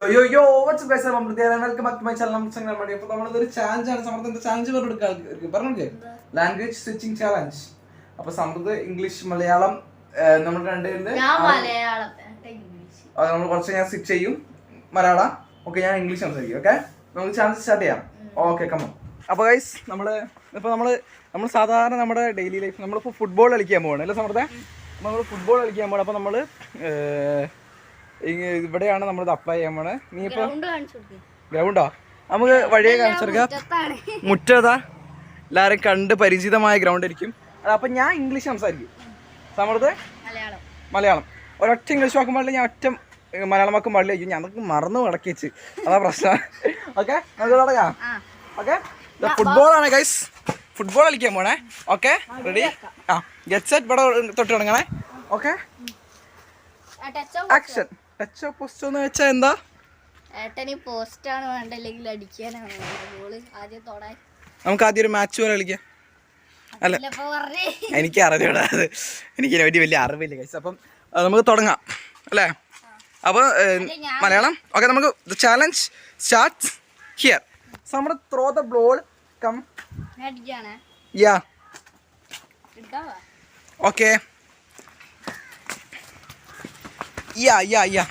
Yo, what's up guys? I'm there and welcome back to my channel. അപ്പോൾ നമ്മളൊരു ചാലഞ്ചാണ് സമൃദ്ധ challenge പറഞ്ഞെടുക്കുക language switching challenge. അപ്പോൾ സമൃദ്ധ English Malayalam നമ്മൾ രണ്ടുപേരുടെ നമ്മൾ കുറച്ച് ഞാൻ സ്വിച്ച് ചെയ്യും മലയാളം. ഓക്കെ, ഞാൻ ഇംഗ്ലീഷ് സംസാരിക്കും. ഓക്കെ, നമുക്ക് ചാലഞ്ച് സ്റ്റാർട്ട് ചെയ്യാം. ഓക്കെ കമ്മോ. അപ്പോൾ ഗൈസ് നമ്മൾ സാധാരണ നമ്മുടെ ഡെയിലി ലൈഫ് നമ്മളിപ്പോൾ ഫുട്ബോൾ കളിക്കാൻ പോവാണ് അല്ലേ സമൃദ്ധ? നമ്മൾ ഫുട്ബോൾ കളിക്കാൻ പോകണം. അപ്പോൾ നമ്മൾ ഇവിടെയാണ് നമ്മളിത് അപ്ലൈ ചെയ്യാൻ പോണേ. നീ ഇപ്പൊ ഗ്രൗണ്ടോ? നമുക്ക് വഴിയെ കാണിച്ചെടുക്കാം. മുറ്റതാ എല്ലാവരും കണ്ട് പരിചിതമായ ഗ്രൗണ്ട് ആയിരിക്കും. അപ്പൊ ഞാൻ ഇംഗ്ലീഷ് സംസാരിക്കും, സമൃദ്ധ മലയാളം. ഒരൊറ്റ ഇംഗ്ലീഷ് വാക്കും പാടില്ല, ഞാൻ ഒറ്റ മലയാളം വാക്കും പാടില്ല. അയ്യോ ഞങ്ങൾക്ക് മറന്നു കിടക്കിച്ച്, അതാ പ്രശ്നം. ഓക്കെ, നമുക്ക് തുടങ്ങാം. ഓക്കെ, ഫുട്ബോളാണ് ഗൈസ്, ഫുട്ബോൾ കളിക്കാൻ പോണേ. Okay ready? ആ ഗെറ്റ് സെറ്റ്, ഇവിടെ തൊട്ട് തുടങ്ങണേ. Okay, action. ടച്ച് പോസ്റ്റ് എന്ന് വെച്ചാൽ എന്താ? പോസ്റ്റാണ് വേണ്ട, അല്ലെങ്കിൽ അടിക്കാനാണ് ആദ്യം. നമുക്ക് ആദ്യം ഒരു മാച്ച് പോലെ കളിക്കാം. അല്ല എനിക്ക് അറിഞ്ഞൂടാ, അത് എനിക്ക് വേണ്ടി വലിയ അറിവില്ല ഗൈസ്. അപ്പം നമുക്ക് തുടങ്ങാം അല്ലേ? അപ്പോൾ മലയാളം. ഓക്കെ, നമുക്ക് ചാലഞ്ച് സ്റ്റാർട്ട്സ് ഹിയർ. നമ്മൾ throw the ball come. Yeah okay. Yeah.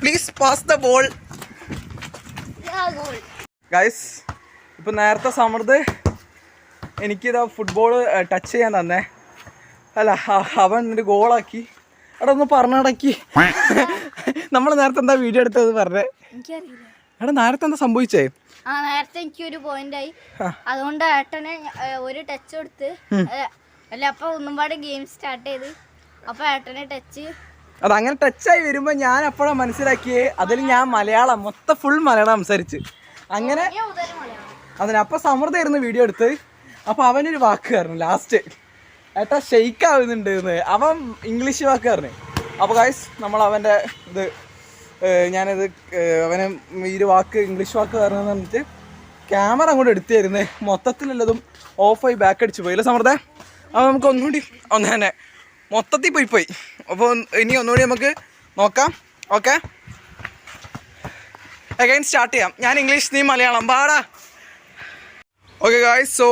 Please pass the ball. Guys, ഇപ്പൊ നേരത്തെ സമൃദ്ധ എനിക്കിതാ ഫുട്ബോൾ ടച്ച് ചെയ്യാൻ തന്നെ അല്ല, അവൻ ഒരു ഗോളാക്കി. എടാ ഒന്ന് പറഞ്ഞടക്കി. നമ്മൾ നേരത്തെ എന്താ വീഡിയോ എടുത്തത് പറഞ്ഞേ? എടാ നേരത്തെ എന്താ സംഭവിച്ചേ? നേരത്തെ എനിക്ക് ഒരു പോയിന്റ് ആയി, അതുകൊണ്ട് ഏട്ടനെ ഒരു ടച്ച് കൊടുത്ത് അല്ല, അപ്പൊ ഒന്നും പാടെ ഗെയിം സ്റ്റാർട്ട് ചെയ്ത്. അപ്പൊ ഏട്ടനെ ടച്ച് അതങ്ങനെ ടച്ചായി വരുമ്പോ ഞാൻ അപ്പോഴാണ് മനസ്സിലാക്കിയേ അതിൽ ഞാൻ മലയാളം മൊത്തം ഫുൾ മലയാളം സംസാരിച്ച്. അങ്ങനെ അതിനപ്പൊ സമൃദ്ധമായിരുന്നു വീഡിയോ എടുത്ത്. അപ്പൊ അവനൊരു വാക്ക് പറഞ്ഞു ലാസ്റ്റ്, ഏട്ടാ ഷെയ്ക്ക് ആവുന്നുണ്ട് എന്ന്. അവൻ ഇംഗ്ലീഷ് വാക്ക് പറഞ്ഞു. അപ്പോൾ ഗൈസ് നമ്മൾ അവൻ്റെ ഇത് ഞാനിത് അവന് ഈ ഒരു വാക്ക് ഇംഗ്ലീഷ് വാക്ക് പറഞ്ഞെന്ന് പറഞ്ഞിട്ട് ക്യാമറ അങ്ങോട്ട് എടുത്തു തരുന്നത് മൊത്തത്തിലുള്ളതും ഓഫായി ബാക്ക് അടിച്ച് പോയില്ല സമൃദ്ധ. അപ്പോൾ നമുക്ക് ഒന്നുകൂടി ഒന്ന് തന്നെ മൊത്തത്തിൽ പോയി. അപ്പോൾ ഇനി ഒന്നുകൂടി നമുക്ക് നോക്കാം. ഓക്കെ, അഗൈൻ സ്റ്റാർട്ട് ചെയ്യാം. ഞാൻ ഇംഗ്ലീഷ്, നീ മലയാളം. പാടാ. Okay guys, so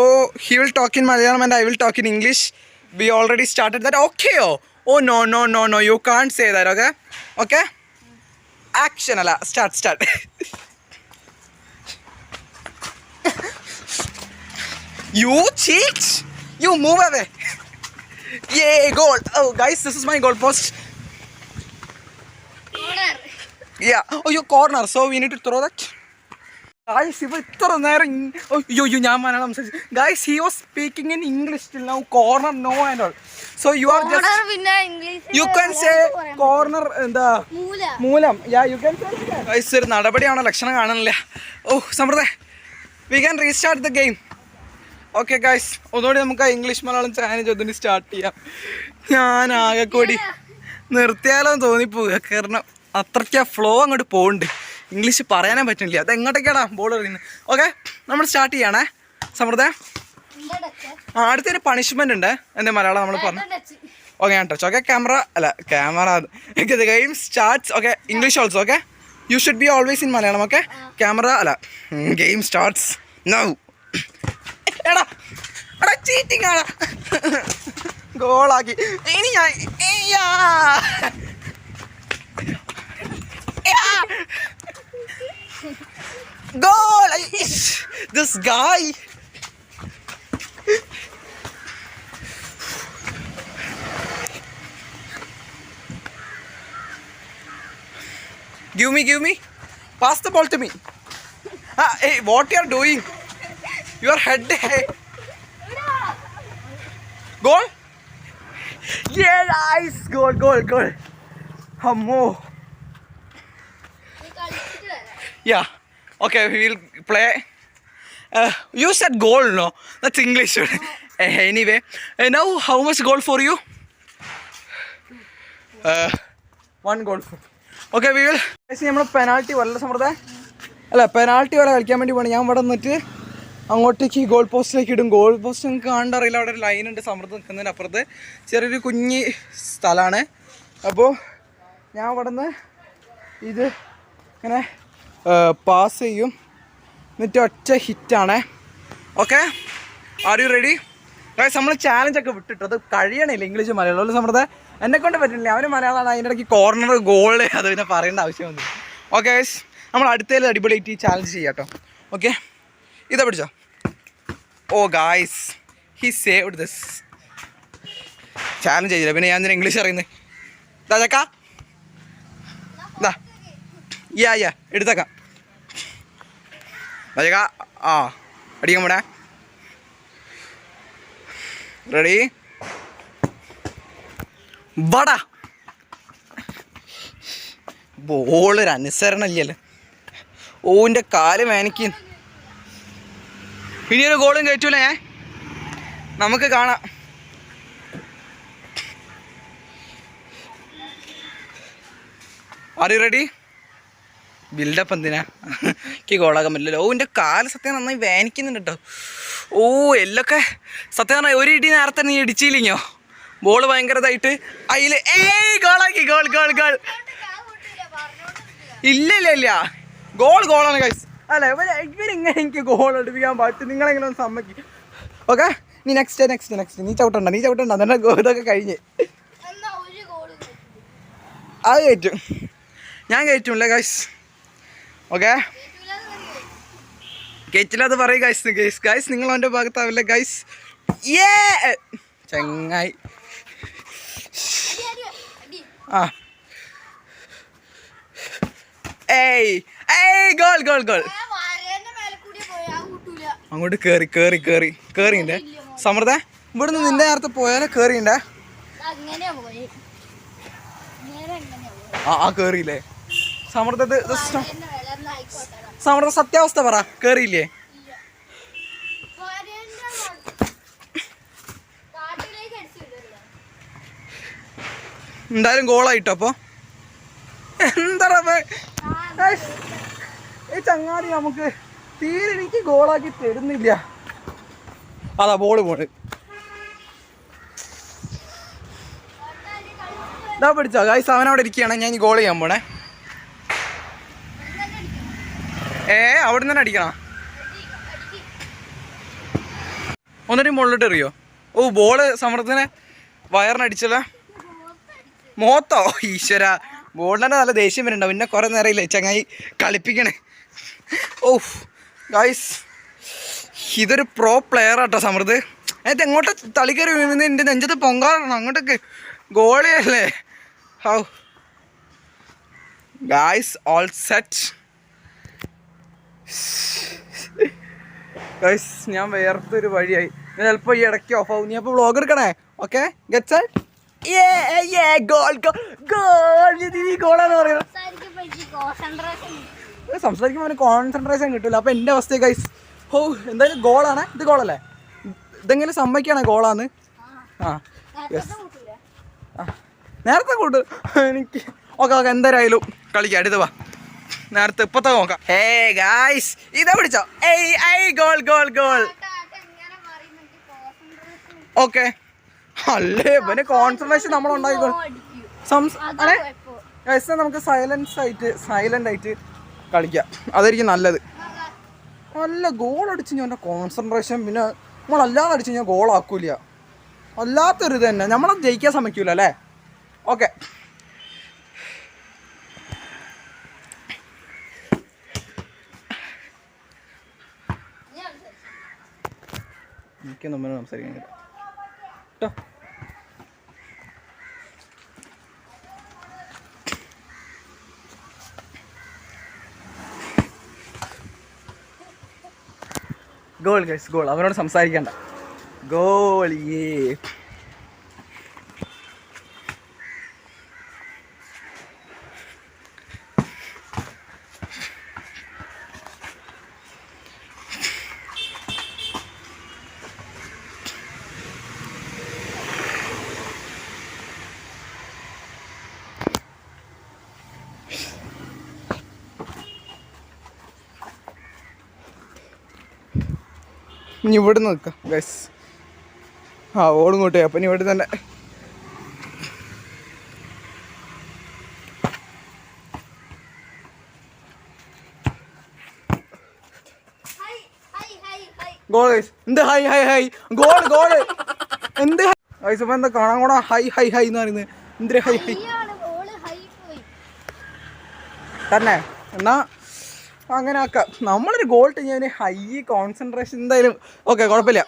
he will talk in Malayalam and I will talk in English. We already started that. ഓക്കെയോ? Oh no you can't say that. Okay okay, action അല്ല, start. You cheat! You move away! Yay, goal! Oh guys, this is my goal post. Corner. Yeah. Oh, you corner. So we need to throw that. Guys, ipo ithra neram ഞാൻ മലയാളം സംസാരിച്ചു. Guys, he was speaking in English till now. Corner no and all. So you are just corner പിന്നെ English you can say corner എന്താ മൂലം. Yeah, you can say that. Guys, ഒരു നടപടിയാണ്, ലക്ഷണം കാണുന്നില്ല. Oh, Samriddh, we can restart the game. Okay guys, ഒന്നുകൂടി നമുക്ക് ആ ഇംഗ്ലീഷ് മലയാളം ചാനൽ ഒന്നുകൂടി സ്റ്റാർട്ട് ചെയ്യാം. ഞാൻ ആകെ കൂടി നിർത്തിയാലോ തോന്നിപ്പോവുക, കാരണം അത്രയ്ക്ക് ആ ഫ്ലോ അങ്ങോട്ട് പോകുന്നുണ്ട്. ഇംഗ്ലീഷ് പറയാനേ പറ്റുന്നില്ല. അത് എങ്ങോട്ടേക്കാടാ ബോൾ എറിയുന്നത്? ഓക്കെ, നമ്മൾ സ്റ്റാർട്ട് ചെയ്യണേ സമൃദ്ധ. അടുത്തൊരു പണിഷ്മെൻ്റ് ഉണ്ട്. എൻ്റെ മലയാളം നമ്മൾ പറഞ്ഞു. ഓക്കെ, ഞാൻ touch. Okay, camera the game starts. Okay, English also. Okay, you should be always in Malayalam. Okay, game starts now. എടാ ചീറ്റിംഗ് ആടാ, ഗോളാക്കി. ഇനി ഞാൻ goal. This guy. Give me. Pass the ball to me. Hey, what you are doing? Your head. Hey. Goal. Yeah, nice. Goal. Ammo. Yeah. Okay, we will play. You said goal, no? That's English. Anyway, now how much goal for you? 1 goal. Okay, we will. നമ്മൾ penalty വല്ല സമൃദ്ധ അല്ല, penalty വല്ല കളിക്കാൻ വേണ്ടി പോകണം. ഞാൻ ഇവിടെ നിന്നിട്ട് അങ്ങോട്ടേക്ക് ഗോൾ പോസ്റ്റിലേക്ക് ഇടും. ഗോൾ പോസ്റ്റ് നിങ്ങൾക്ക് കാണാറില്ല, അവിടെ ഒരു ലൈൻ ഉണ്ട് സമൃദ്ധ നിൽക്കുന്നതിന് അപ്പുറത്ത്. ചെറിയൊരു കുഞ്ഞി സ്ഥലമാണ്. അപ്പോൾ ഞാൻ അവിടെ നിന്ന് ഇത് ഇങ്ങനെ പാസ് ചെയ്യും, എന്നിട്ട് ഒറ്റ ഹിറ്റാണേ. Okay, are you ready? Guys നമ്മൾ ചാലഞ്ചൊക്കെ വിട്ടിട്ടു, അത് കഴിയണില്ല ഇംഗ്ലീഷ് മലയാളം സമൃദ്ധ എന്നെ കൊണ്ട് പറ്റില്ല. അവന് മലയാളമാണ്, അതിൻ്റെ ഇടയ്ക്ക് കോർണർ ഗോള് അത് പിന്നെ പറയേണ്ട ആവശ്യമൊന്നും. ഓക്കെ ഗൈസ്, നമ്മൾ അടുത്തതിൽ അടിപൊളിയായിട്ട് ഈ ചാലഞ്ച് ചെയ്യാം കേട്ടോ. ഓക്കെ, ഇതാ പിടിച്ചോ. Oh guys, he saved this. Challenge ചെയ്തില്ല, പിന്നെ ഞാൻ എന്തിനാ ഇംഗ്ലീഷ് അറിയുന്നത്? ഇതാ ചക്ക, ഇതാ യാ എടുത്തേക്കാം. ചക്ക ആ അടിക്കാൻ പോടാ. റെഡി, വടാ. ബോളൊരു അനുസരണല്ലോ. ഓൻ്റെ കാല് വേനയ്ക്ക്. ഇനിയൊരു ഗോളും കയറ്റൂലേ, നമുക്ക് കാണാം. R you ready? ബിൽഡപ്പ് എന്തിനാ, എനിക്ക് ഗോളാക്കാൻ പറ്റില്ലല്ലോ. ഓൻ്റെ കാല് സത്യം നന്നായി വേനിക്കുന്നുണ്ട് കേട്ടോ. ഓ എല്ലൊക്കെ സത്യം പറഞ്ഞാൽ ഒരു ഇടി നേരത്തെ നീ ഇടിച്ചില്ലയോ, ബോള് ഭയങ്കരതായിട്ട് അതിൽ ഗോളാക്കി. Goal goal goal. ഇല്ല ഗോളാണ് ഗൈസ്. അല്ല ഇവരിങ്ങനെ എനിക്ക് ഗോൾ എടുപ്പിക്കാൻ പറ്റും, നിങ്ങളെങ്ങനെ ഒന്ന് സമ്മതിക്കും. ഓക്കെ, നീ നെക്സ്റ്റ് നീ ചവിട്ടണ്ട അതെന്നെ ഇതൊക്കെ കഴിഞ്ഞ് അത് കയറ്റും, ഞാൻ കയറ്റുമല്ലേ ഗൈസ്. ഓക്കെ, കയറ്റില്ലാതെ പറയും ഗൈസ് നിങ്ങൾ അവൻ്റെ ഭാഗത്താവില്ല ഗൈസ്. ചങ്ങായി ആ ഗോൾ. അങ്ങോട്ട് കേറിണ്ടേ സമൃദ്ധ. ഇവിടുന്ന് നിന്റെ നേരത്തെ പോയാലേ കേറിണ്ടേ. ആ കേറിയില്ലേ സമൃദ്ധ? സമൃദ്ധ സത്യാവസ്ഥ പറ, കേറിയില്ലേ? എന്തായാലും ഗോളായിട്ടോ. അപ്പൊ എന്താ ഈ ചങ്ങാതി നമുക്ക് തീരെ എനിക്ക് ഗോളാക്കി തരുന്നില്ല. അതാ ബോള് ഇതാ പിടിച്ചോ ഗൈസ്, അവനവിടെ ഇരിക്കുകയാണ്, ഞാൻ ഈ ഗോൾ ചെയ്യാൻ പോണേ. അവിടെ നിന്ന് തന്നെ അടിക്കണം. ഒന്നിനും മുകളിലോട്ട് എറിയോ? ഓ ബോള് സമൃദ്ധനെ വയറിനടിച്ചല്ലോ. മോത്തോ ഈശ്വര, ബോളിൻ്റെ നല്ല ദേഷ്യം വരുന്നുണ്ടാവും. പിന്നെ കുറേ നേരം ഇല്ലേ ചങ്ങായി കളിപ്പിക്കണേ. ഓ ഗൈസ്, ഇതൊരു പ്രോ പ്ലെയർ ആട്ടോ സമൃദ്ധ്. എന്നിട്ട് എങ്ങോട്ട് തളിക്കറി വീഴുന്നത്? എൻ്റെ നെഞ്ചത്ത് പൊങ്കാറണം അങ്ങോട്ടേക്ക്. ഗോളിയല്ലേ. How guys, all set guys. ഞാൻ വേർത്തൊരു വഴിയായി. ഞാൻ ചിലപ്പോൾ ഈ ഇടയ്ക്ക് ഓഫ് ആവും. നീ അപ്പോൾ വ്ളോഗ് എടുക്കണേ. Okay, get set. ഗോളാന്ന് പറയുന്നത്. സംസാരിക്കുമ്പോൾ അവന് കോൺസെൻട്രേഷൻ കിട്ടില്ല. അപ്പോൾ എൻ്റെ അവസ്ഥ ഗൈസ്. ഓ എന്തായാലും ഗോളാണ്. ഇത് ഗോളല്ലേ? ഇതെങ്കിലും സമ്മതിക്കുകയാണെ ഗോളാന്ന്. ആ യെസ്, നേരത്തെ കൂട്ട് എനിക്ക്. ഓക്കെ എന്തായാലും കളിക്കാം. അടുത്ത് വാ, നേരത്തെ ഇപ്പത്തെ നോക്കാം. ഗായ്സ് ഇതാ പിടിച്ചോ. ഗോൾ. ഓക്കെ, അല്ലേ ഇവന് കോൺസെൻട്രേഷൻ നമ്മൾ ഉണ്ടായിക്കോളും. നമുക്ക് സൈലന്റ് ആയിട്ട് കളിക്കാം, അതായിരിക്കും നല്ലത്. നല്ല ഗോൾ അടിച്ച് ഞാൻ കോൺസെൻട്രേഷൻ. പിന്നെ നമ്മളല്ലാതെ അടിച്ച് ഞാൻ ഗോളാക്കൂല. അല്ലാത്തൊരു ഇത് തന്നെ, നമ്മളെ ജയിക്കാൻ സമ്മതിക്കൂല അല്ലേ. ഓക്കെ, എനിക്ക് നമ്മൾ സംസാരിക്കാൻ കേട്ടോ. Goal guys, goal. അവനോട് സംസാരിക്കണ്ട. ഗോൾ. ഇനി ഇവിടെ നിന്ന് നിൽക്കാം ഗൈസ്. ഓടും കൂട്ടേ. അപ്പം ഇനി ഇവിടെ തന്നെ ഗോൾ ഗൈസ്. എന്ത് high high high goal goal എന്ത് ഗൈസ്? ഇപ്പൊ എന്താ കാണാൻ കൂടാ ഹൈ ഹൈ ഹൈ എന്ന് പറയുന്നത്? എന്തൊരു ഹൈ ഹൈ തന്നെ. എന്നാ അങ്ങനെ ആക്കാം. നമ്മളൊരു ഗോൾ ഞാൻ ഹൈ കോൺസെൻട്രേഷൻ എന്തായാലും ഓക്കെ കുഴപ്പമില്ല.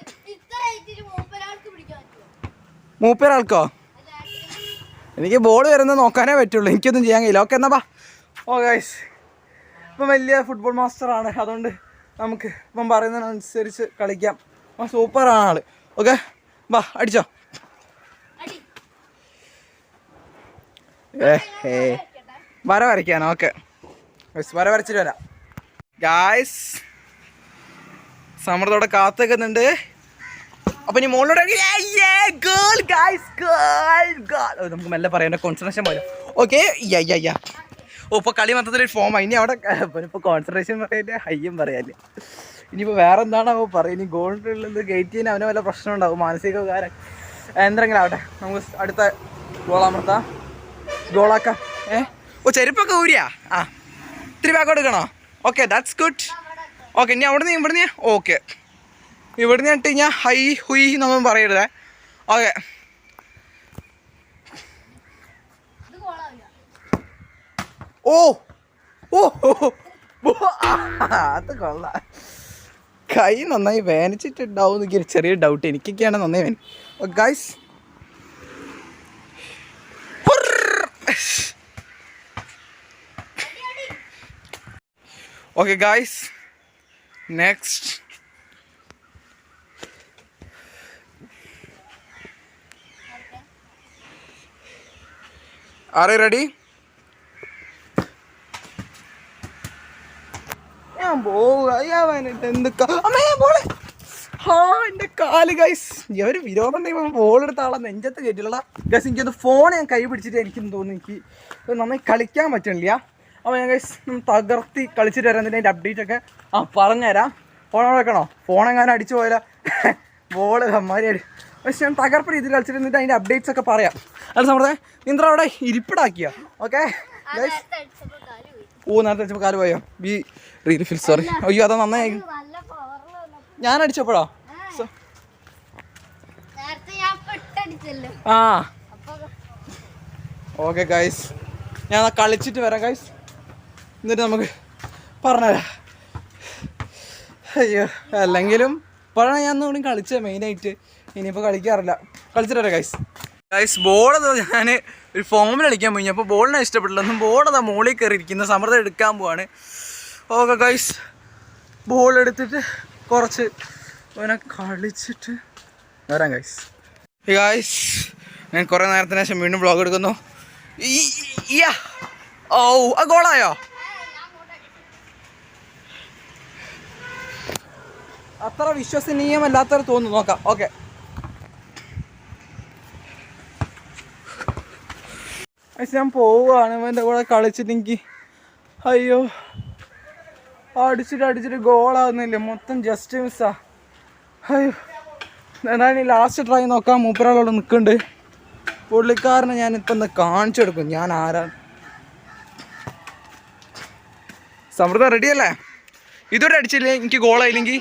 മൂപ്പരാൾക്കോ? എനിക്ക് ബോൾ വരുന്നത് നോക്കാനേ പറ്റുള്ളൂ, എനിക്കൊന്നും ചെയ്യാൻ കഴിയില്ല. ഓക്കെ എന്നാ ബാ. ഓ ഗൈസ് ഇപ്പം വലിയ ഫുട്ബോൾ മാസ്റ്ററാണ്, അതുകൊണ്ട് നമുക്ക് ഇപ്പം പറയുന്നതിനനുസരിച്ച് കളിക്കാം. സൂപ്പറാണ് ആള്. ഓക്കെ ബാ അടിച്ചോ. വര വരയ്ക്കാനോ? ഓക്കെ വര വരച്ചിട്ട് വരാം. ഗായ്സ് സമൃദ്ധോടെ കാത്തുനിൽക്കുന്നുണ്ട്. അപ്പൊ ഇനി മുകളിലൂടെ നമുക്ക് മെല്ലെ പറയാൻ കോൺസെൻട്രേഷൻ പോലും. ഓക്കെ ഓ ഇപ്പൊ കളി മൊത്തത്തിൽ ഫോമായി. ഇനി അവിടെ ഇപ്പൊ കോൺസെൻട്രേഷൻ പറയാല്ലേ ഹയ്യം പറയാല്ലേ. ഇനിയിപ്പോൾ വേറെ എന്താണ് അവ പറയും. ഇനി ഗോളിലുള്ളത് ഗേറ്റ് ചെയ്യാൻ അവന് വല്ല പ്രശ്നം ഉണ്ടാവും, മാനസിക വികാരം എന്തെങ്കിലും ആവട്ടെ. നമുക്ക് അടുത്ത ഗോളാമർത്താം, ഗോളാക്കാം. ഓ ചെരുപ്പൊക്കെ ഊരിയാ? ആ ഇത്തിരി ബാക്ക് എടുക്കണോ? Okay that's good. ഓക്കെ ഇനി അവിടുന്ന് ഇവിടുന്ന് ഓക്കെ ഇവിടുന്ന് ഇട്ട് കഴിഞ്ഞാൽ ഹൈ ഹുയ് എന്നൊന്നും പറയരുതേ. ഓക്കെ ഓ ഓ അത് കൊള്ളാം. കൈ നന്നായി വേനിച്ചിട്ടുണ്ടാവും എന്നൊക്കെ ചെറിയ ഡൗട്ട് എനിക്കൊക്കെയാണ്. നന്നായി വേന. Guys okay guys next are you ready? ഞാൻ പോവാനായിട്ട് എന്തൊക്കെ എൻ്റെ കാല് ഗൈസ്. ഒരു വിരോധം ഉണ്ടെങ്കിൽ ബോളെടുത്ത ആളെ നെഞ്ചത്ത് കയറ്റില്ല ഗൈസ്. എനിക്കൊന്ന് ഫോൺ ഞാൻ കൈ പിടിച്ചിട്ട് എനിക്കൊന്ന് തോന്നുന്നു എനിക്ക് നന്നായി കളിക്കാൻ പറ്റണില്ല. അപ്പോൾ ഞാൻ ഗൈസ് തകർത്തി കളിച്ചിട്ട് വരാം. അതിൻ്റെ അപ്ഡേറ്റ് ഒക്കെ പറഞ്ഞുതരാം. ഫോൺ വെക്കണോ? ഫോൺ എങ്ങാനും അടിച്ചു പോയാലോ ബോള് അമ്മാരി അടി. പക്ഷെ ഞാൻ തകർപ്പ് രീതിയിൽ കളിച്ചിട്ട് എന്നിട്ട് അതിൻ്റെ അപ്ഡേറ്റ്സ് ഒക്കെ പറയാം. അത് നമ്മുടെ നിന്ത്ര അവിടെ ഇരിപ്പിടാക്കിയ. ഓക്കെ ഗൈസ് ഓ നേരത്തെ അടിച്ചപ്പോൾ കാല് പോയോ? Be really feel sorry. അയ്യോ അതാ നന്നായി ഞാൻ അടിച്ചപ്പോഴോ? ആ ഓക്കെ ഗൈസ് ഞാൻ കളിച്ചിട്ട് വരാം ഗൈസ്, എന്നിട്ട് നമുക്ക് പറഞ്ഞുതരാം. അയ്യോ അല്ലെങ്കിലും ഇപ്പോഴാണ് ഞാൻ ഒന്നും കളിച്ചത് മെയിനായിട്ട്. ഇനിയിപ്പോൾ കളിക്കാറില്ല. കളിച്ചിട്ട് വരാം ഗൈസ്. ഗൈസ് ബോളത് ഞാൻ ഒരു ഫോമിൽ കളിക്കാൻ പോയി. അപ്പോൾ ബോളിനെ ഇഷ്ടപ്പെട്ടില്ല. ഒന്നും ബോളതാ മുകളിൽ കയറിയിരിക്കുന്ന സമൃദ്ധം എടുക്കാൻ പോവാണ്. ഓക്കെ ഗൈസ് ബോൾ എടുത്തിട്ട് കുറച്ച് അവനെ കളിച്ചിട്ട് വരാം ഗൈസ്. ഗൈസ് ഞാൻ കുറേ നേരത്തിന് ശേഷം വീണ്ടും വ്ളോഗ് എടുക്കുന്നു. ഓ ആ ഗോളായോ? അത്ര വിശ്വസനീയമല്ലാത്തവർ തോന്നുന്നു. നോക്കാം. ഓക്കെ ഞാൻ പോവുകയാണ്. എൻ്റെ കൂടെ കളിച്ചിട്ട് എനിക്ക് അയ്യോ അടിച്ചിട്ട് ഗോളാകുന്നില്ല, മൊത്തം ജസ്റ്റ് മിസ്സാ. അയ്യോ എന്തായാലും ലാസ്റ്റ് ട്രൈ നോക്കാം. മൂപ്പരാളോട് നിൽക്കുന്നുണ്ട്. പുള്ളിക്കാരനെ ഞാനിപ്പം ഒന്ന് കാണിച്ചെടുക്കും ഞാൻ ആരാണ്. സമൃദ്ധ റെഡിയല്ലേ? ഇതുകൂടെ അടിച്ചില്ലേ എനിക്ക് ഗോളായില്ലെങ്കിൽ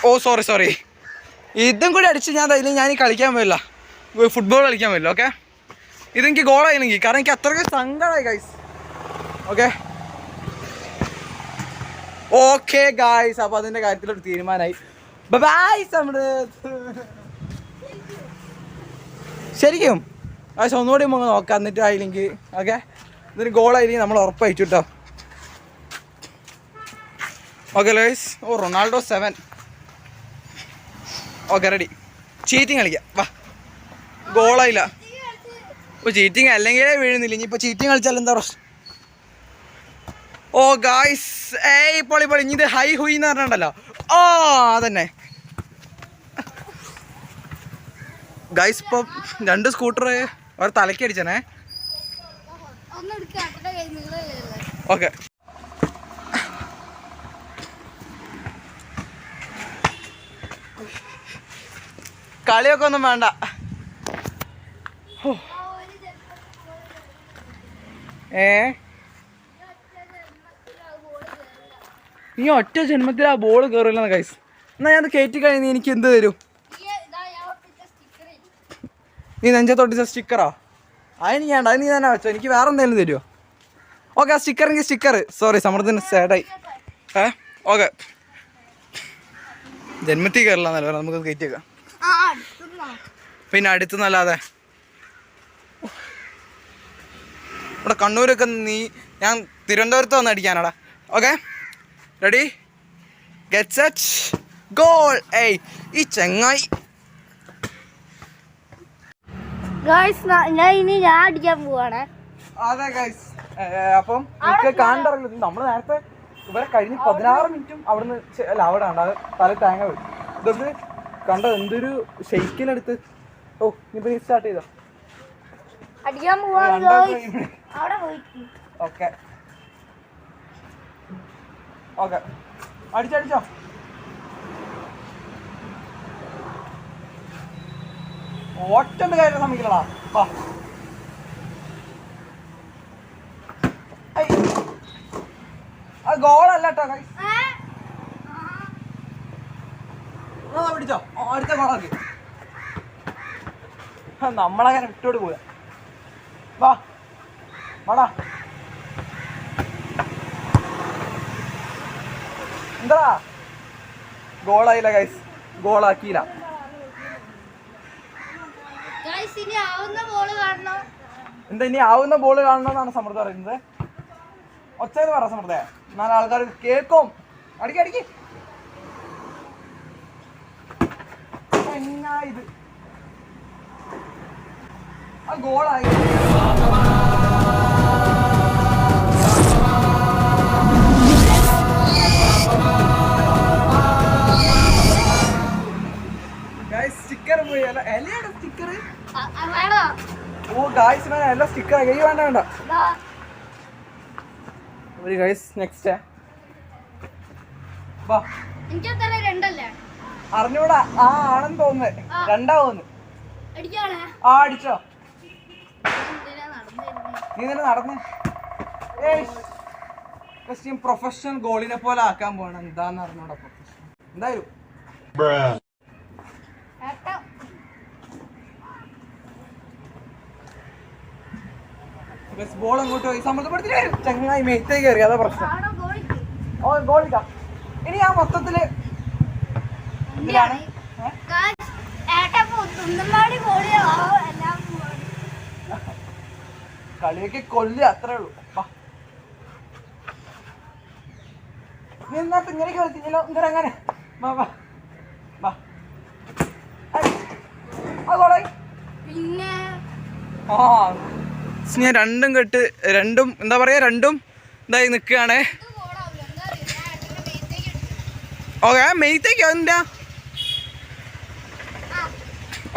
ഓ സോറി ഇതും കൂടി അടിച്ച് ഞാൻ തൈല്ലെങ്കിൽ ഞാൻ കളിക്കാൻ പോയില്ല, ഫുട്ബോൾ കളിക്കാൻ പോയില്ല. ഓക്കെ ഇതെനിക്ക് ഗോളായില്ലെങ്കിൽ കാരണം എനിക്ക് അത്രയ്ക്ക് സങ്കടമായി ഗൈസ്. ഓക്കെ ഗൈസ് അപ്പോൾ അതിൻ്റെ കാര്യത്തിലൊരു തീരുമാനമായി. ബൈ സമൃദ്ധ. ശരിക്കും ഗൈസ് ഒന്നുകൂടി നമുക്ക് നോക്കാം. എന്നിട്ട് ആയില്ലെങ്കിൽ ഓക്കെ ഇതിന് ഗോളായില്ലെങ്കിൽ നമ്മൾ ഉറപ്പായിട്ടു കേട്ടോ. ഓക്കെ ഗൈസ് ഓ റൊണാൾഡോ 7. Okay ready. ചീറ്റിങ് കളിക്കാം വാ. ഗോളായില്ല. ഇപ്പോൾ ചീറ്റിങ് അല്ലെങ്കിലേ വീഴുന്നില്ല. ഇനിയിപ്പോൾ ചീറ്റിങ് കളിച്ചാൽ എന്താ പ്രശ്നം? ഓ ഗായ്സ് പൊളി ഇനി ഇത് ഹൈ ഹുയ് എന്ന് പറഞ്ഞിട്ടുണ്ടല്ലോ. ഓ അതന്നെ ഗായ്സ്. ഇപ്പം 2 സ്കൂട്ടർ അവർ തലയ്ക്ക് അടിച്ചേ. ഓക്കെ കളിയൊക്കെ ഒന്നും വേണ്ട. നീ ഒറ്റ ജന്മത്തിൽ ആ ബോൾ കയറില്ലെന്ന് ഗൈസ്. എന്നാ ഞാൻ കയറ്റി കഴിഞ്ഞ് എനിക്ക് എന്ത് തരും? നീ നെഞ്ചത്തൊട്ടിച്ച സ്റ്റിക്കറോ? അതിന് വേണ്ട, അത് നീ തന്നെ വെച്ചോ. എനിക്ക് വേറെ എന്തെങ്കിലും തരുമോ? ഓക്കെ, ആ സ്റ്റിക്കറെങ്കിൽ സ്റ്റിക്കർ. സോറി, സമൃദ്ധത്തിന് സാഡായി. ഓക്കെ, ജന്മത്തിൽ കയറില്ല എന്നല്ല, നമുക്ക് കയറ്റിയേക്കാം. പിന്നെ അടുത്തുനിന്നല്ലാതെ ഇവിടെ കണ്ണൂരൊക്കെ ഞാൻ തിരുവനന്തപുരത്ത് വന്ന് അടിക്കാനാടാ. Okay, ready, get set, goal. ഏയ് ഈ ചെങ്ങായി. ഞാൻ അടിക്കാൻ പോവാണ്. അതെ ഗൈസ്, അപ്പം നമുക്ക് കാണണ്ടറിയില്ല. നമ്മൾ നേരത്തെ ഇവരെ കഴിഞ്ഞ് 16 മിനിറ്റും അവിടുന്ന് അല്ല അവിടെ ഉണ്ട്, അത് തല തേങ്ങ വരും. ഇതൊന്ന് കണ്ടോ, എന്തൊരു ഷെയ്ക്കിലെടുത്ത്. ഓ, ഇനിയിപ്പോ നീ സ്റ്റാർട്ട് ചെയ്തോ. അടിക്കാൻ പോവാണ്. ഓക്കെ ഓക്കെ, അടിച്ചോ. ഒറ്റ കാര്യം സമ്മതിക്കലടാ. അത് ഗോളല്ല കേട്ടോ ഗൈസ്. പിടിച്ചോ, അടുത്ത ഗോളാക്കി. നമ്മളങ്ങനെ വിട്ടോട് പോയ. വാടാ, എന്താ ഗോളായില്ല ഗൈസ്, ഗോളാക്കിയില്ല. എന്താ ഇനി ആവുന്ന ബോള് കാണണമെന്നാണ് സമൃദ്ധ പറയുന്നത്. ഒച്ചത് പറ സമൃദ്ധ, എന്നാലും ആൾക്കാർ കേൾക്കും. അടിക്ക് ഇത് ആ ഗോളായി. സ്റ്റിക്കർ പോയി. എലയുടെ സ്റ്റിക്കർ. ഓ ഗായ്സ്, എല്ലാം സ്റ്റിക്കർ കൈ വേണ്ട. ഒരു ഗൈസ് നെക്സ്റ്റ് അറിഞ്ഞൂടാ. ആണെന്ന് തോന്നുന്നത്. രണ്ടാവുന്നു. അടിച്ചോ. നീ തന്നെ നടന്ന്. പ്രൊഫഷണൽ ഗോളിനെ പോലെ ആക്കാൻ പോകണം. എന്താന്ന് അറിഞ്ഞൂടാ പ്രൊഫഷണൽ. എന്തായാലും ബോൾ അങ്ങോട്ട് പോയി സമ്മർദ്ദപ്പെടുത്തി ചങ്ങായി മെയ്ത്തേക്ക് കയറി. അതാ പ്രശ്നം. ഓ ഗോളിക്ക. ഇനി ആ മൊത്തത്തില് കളിയൊക്കെ കൊല്ലുക, അത്രേ ഉള്ളൂ. നീ എന്നാ ഇങ്ങനെയൊക്കെ കളിച്ചില്ലോ. ഇങ്ങനെ അങ്ങനെ ഞാൻ രണ്ടും എന്താ പറയാ, രണ്ടും ഇതായി നിൽക്കുകയാണേ. ഓക്കെ, മെയ്ത്തേക്കോ എന്താ?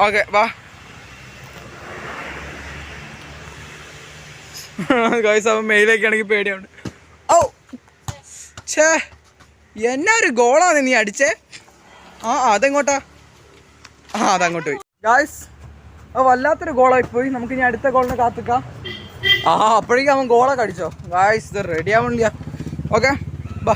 ഓക്കെ വാ ഗൈസ്, അവൻ മെയിലേക്കാണെങ്കിൽ പേടിയുണ്ട്. ഓ ഛേ, എന്നാ ഒരു ഗോളാണ് നീ അടിച്ചേ. അതെങ്ങോട്ടാ? അതങ്ങോട്ട് പോയി ഗൈസ്. വല്ലാത്തൊരു ഗോളായി പോയി. നമുക്ക് ഇനി അടുത്ത ഗോളിനെ കാത്തിക്കാം. അപ്പോഴേക്കും അവൻ ഗോളൊക്കെ അടിച്ചോ ഗൈസ്. ഇത് റെഡി ആവണില്ല. ഓക്കെ ബാ.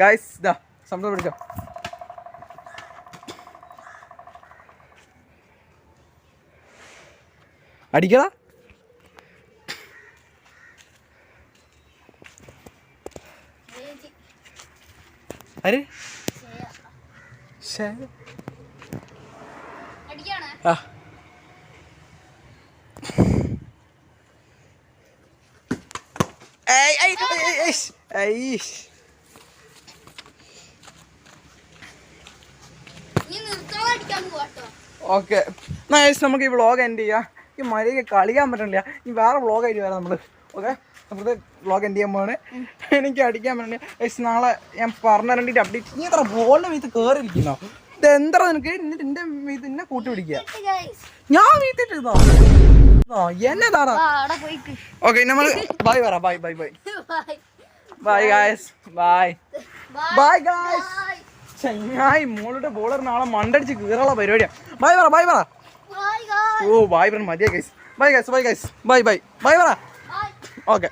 ഗൈസ് ഇതാ സംഭവം പിടിച്ചോ. അടിക്കടാ. അരെ ഓക്കെ, നമുക്ക് ഈ വ്ളോഗ് എൻഡ് ചെയ്യാം. ഈ മഴയൊക്കെ കളിക്കാൻ പറ്റണില്ല. ഈ വേറെ വ്ളോഗായിട്ട് വരാം നമ്മൾ. ഓക്കെ, നമുക്ക് വ്ളോഗ് എൻഡ് ചെയ്യാൻ പോവാണ്. എനിക്ക് അടിക്കാൻ പറ്റില്ല. നാളെ ഞാൻ പറഞ്ഞ രണ്ടിട്ട് അപ്ഡേറ്റ്. നീ എത്ര ബോളിന്റെ വീട്ടിൽ കയറിയിരിക്കുന്നോ? ഇത് എന്താ നിനക്ക്? എന്നിട്ട് എന്റെ വീട്ടിൽ എന്നെ കൂട്ടി പിടിക്കുക. ഞാൻ വീട്ടിട്ടിരുന്നോ? എന്നതാടാ. ഓക്കെ, നമ്മൾ ബൈ പറ. Bye bye bye bye guys. Bye bye guys. ചങ്ങായി മോളുടെ ബോളർ നാളെ മണ്ടടിച്ച് കീറുള്ള പരിപാടിയാണ്. ബൈ പറ. guys. ഓ ബൈ പറ മതിയാ guys bye guys bye guys bye bye bye പറ ഓക്കെ